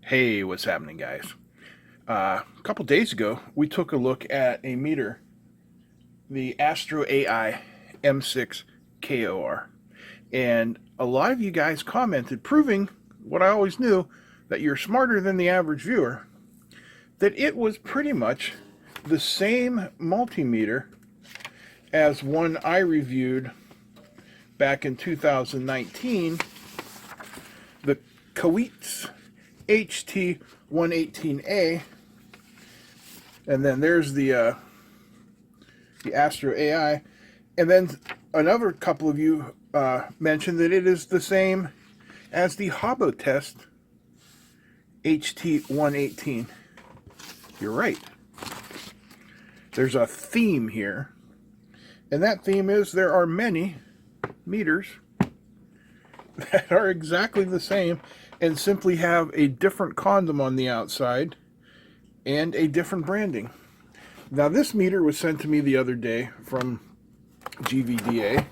Hey, what's happening, guys? A couple days ago, we took a look at a meter, the Astro Ai M6 KOR. And a lot of you guys commented, proving what I always knew, that you're smarter than the average viewer, that it was pretty much the same multimeter as one I reviewed back in 2019, the Kaiweets HT118A. And then there's the Astro Ai. And then another couple of you mentioned that it is the same as the Habotest HT118. You're right. There's a theme here. And that theme is there are many meters that are exactly the same and simply have a different condom on the outside and a different branding. Now, this meter was sent to me the other day from GVDA,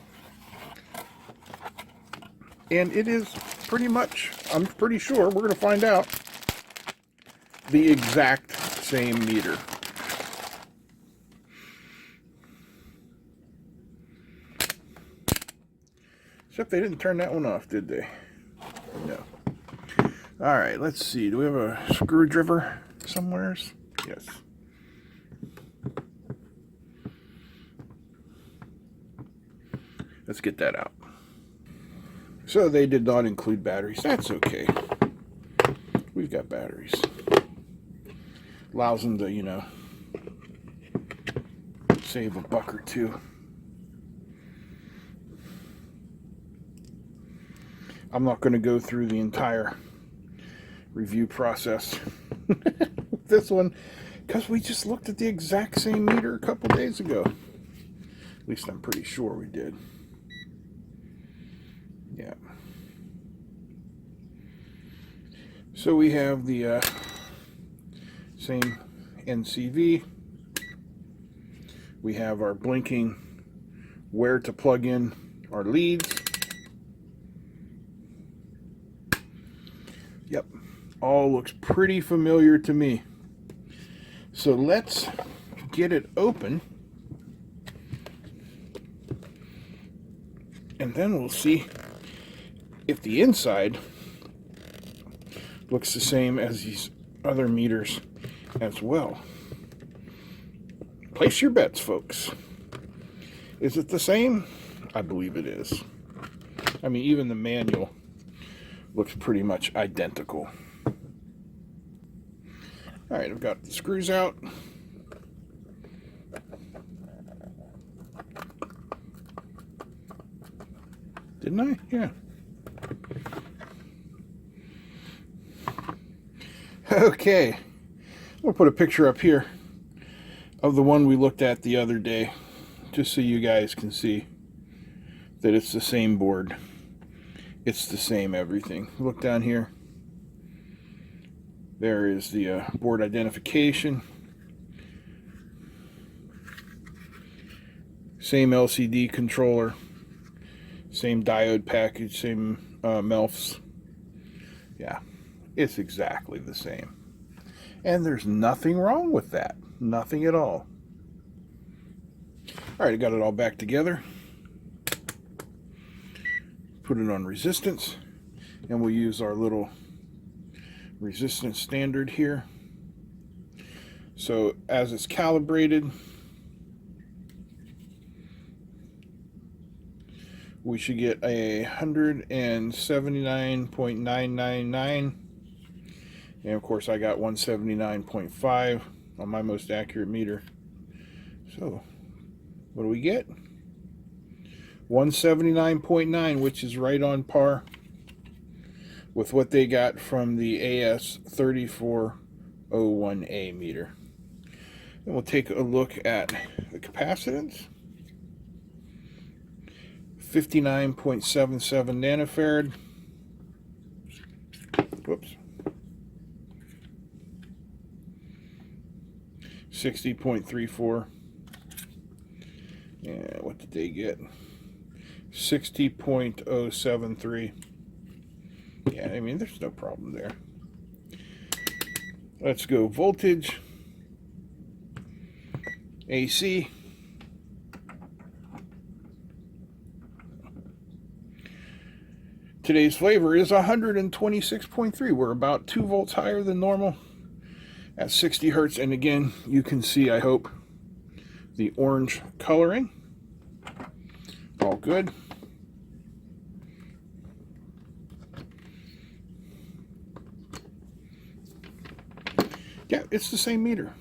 and it is pretty much, I'm pretty sure, we're going to find out, the exact same meter. Except they didn't turn that one off, did they? No. All right, let's see. Do we have a screwdriver somewheres? Yes. Let's get that out. So they did not include batteries. That's okay. We've got batteries. Allows them to, you know, save a buck or two. I'm not going to go through the entire review process with this one because we just looked at the exact same meter a couple days ago. At least I'm pretty sure we did. Yeah. So we have the same NCV. We have our blinking where to plug in our leads. Yep, all looks pretty familiar to me. So let's get it open, and then we'll see if the inside looks the same as these other meters as well. Place your bets, folks. Is it the same? I believe it is. I mean, even the manual looks pretty much identical. All right, I've got the screws out. Didn't I? Yeah. Okay. We'll put a picture up here of the one we looked at the other day, just so you guys can see that it's the same board. It's the same everything. Look down here. There is the board identification. Same LCD controller. Same diode package. Same MELFs. Yeah, it's exactly the same. And there's nothing wrong with that. Nothing at all. All right, I got it all back together. Put it on resistance, and we'll use our little resistance standard here. So as it's calibrated, we should get a 179.999, and of course I got 179.5 on my most accurate meter. So what do we get? 179.9, which is right on par with what they got from the AS3401A meter. And we'll take a look at the capacitance. 59.77 nanofarad. Whoops. 60.34. And what did they get? 60.073. Yeah, I mean, there's no problem there. Let's go voltage, AC, today's flavor is 126.3. We're about 2 volts higher than normal at 60 hertz. And again, you can see, I hope, the orange coloring. All good. Yeah, it's the same meter.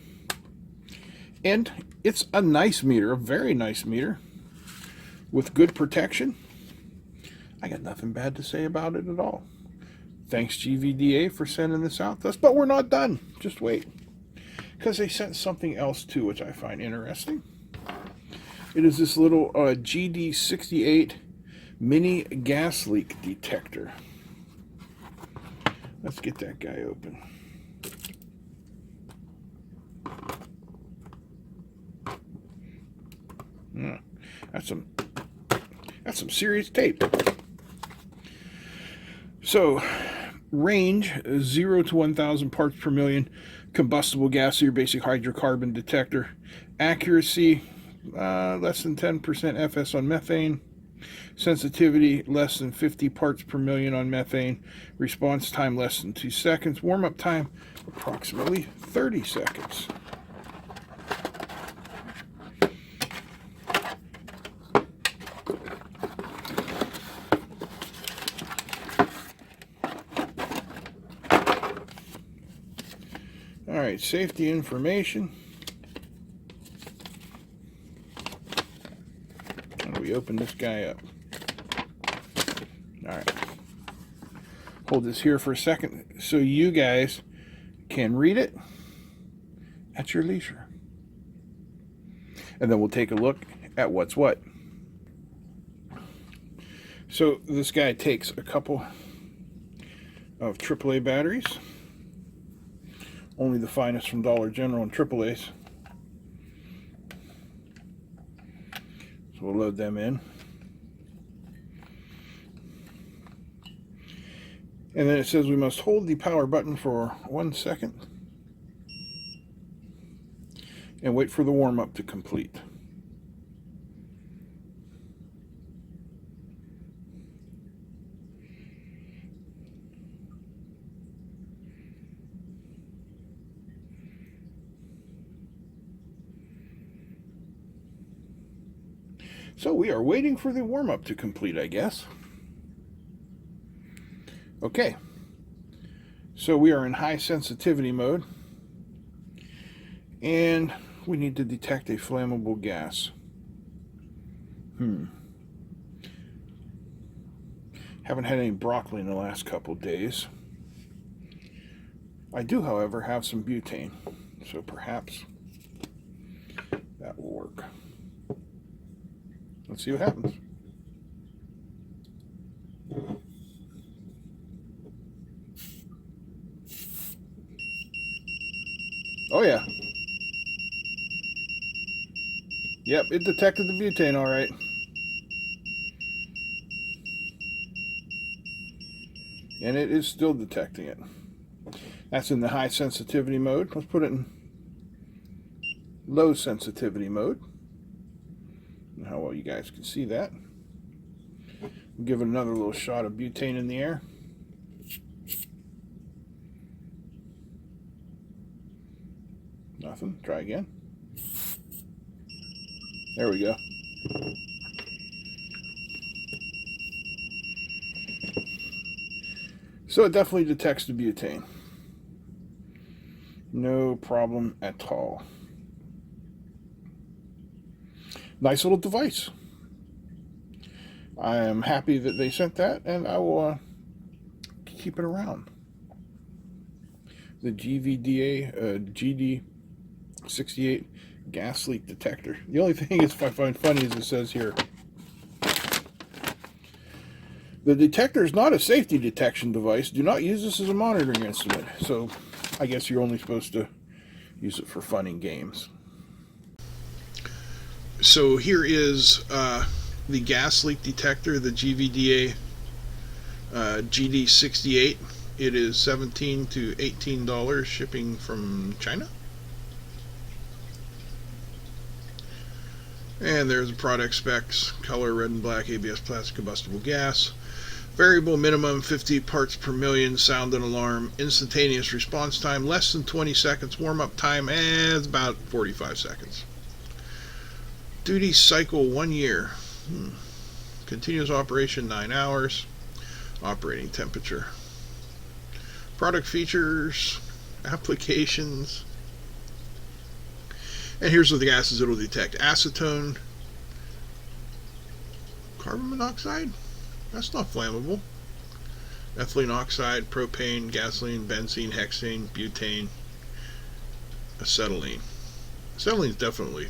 And it's a nice meter, a very nice meter with good protection. I got nothing bad to say about it at all. Thanks GVDA for sending this out to us, but we're not done. Just wait, because they sent something else too, which I find interesting. It is this little GD68 mini gas leak detector. Let's get that guy open. That's some serious tape. So, range 0 to 1,000 parts per million, combustible gas, so your basic hydrocarbon detector. Accuracy less than 10% FS on methane. Sensitivity less than 50 parts per million on methane. Response time less than 2 seconds. Warm-up time approximately 30 seconds. All right, safety information. How do we open this guy up? All right. Hold this here for a second so you guys can read it at your leisure. And then we'll take a look at what's what. So this guy takes a couple of AAA batteries. Only the finest from Dollar General and AAA's. So we'll load them in. And then it says we must hold the power button for 1 second and wait for the warm-up to complete. So we are waiting for the warm-up to complete, I guess. Okay. So we are in high sensitivity mode. And we need to detect a flammable gas. Haven't had any broccoli in the last couple days. I do, however, have some butane. So perhaps that will work. Let's see what happens. Oh yeah. Yep, it detected the butane all right. And it is still detecting it. That's in the high sensitivity mode. Let's put it in low sensitivity mode. How well you guys can see that. Give it another little shot of butane in the air. Nothing. Try again. There we go. So it definitely detects the butane. No problem at all. Nice little device. I am happy that they sent that, and I will keep it around. The GVDA GD68 gas leak detector. The only thing I find funny is it says here, the detector is not a safety detection device. Do not use this as a monitoring instrument. So I guess you're only supposed to use it for fun and games. So here is the gas leak detector, the GVDA GD68 it is $17 to $18 shipping from China. And there's the product specs: color red and black, ABS plastic, combustible gas, variable minimum 50 parts per million, sound and alarm, instantaneous response time less than 20 seconds, warm-up time is about 45 seconds. Duty cycle 1 year. Continuous operation 9 hours. Operating temperature. Product features, applications. And here's what the gases it'll detect: acetone, carbon monoxide, that's not flammable, ethylene oxide, propane, gasoline, benzene, hexane, butane, acetylene. Acetylene's definitely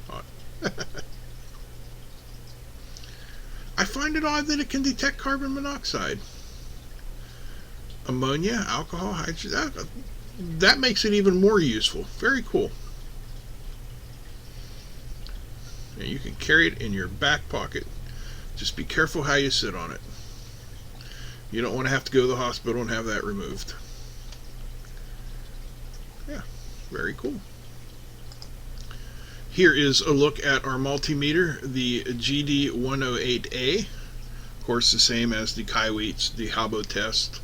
hot. I find it odd that it can detect carbon monoxide. Ammonia, alcohol, hydrogen, that makes it even more useful. Very cool. And you can carry it in your back pocket. Just be careful how you sit on it. You don't want to have to go to the hospital and have that removed. Yeah, very cool. Here is a look at our multimeter, the GD108A. Of course, the same as the Kaiweets, the Habotest,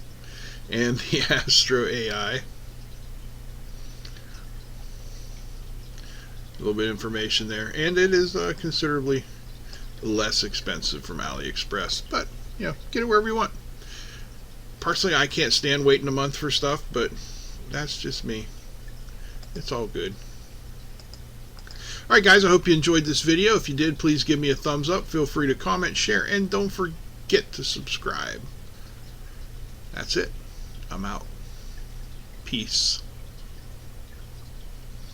and the Astro Ai. A little bit of information there, and it is considerably less expensive from AliExpress, but you know, get it wherever you want. Personally, I can't stand waiting a month for stuff, but that's just me. It's all good. Alright guys, I hope you enjoyed this video. If you did, please give me a thumbs up. Feel free to comment, share, and don't forget to subscribe. That's it. I'm out. Peace.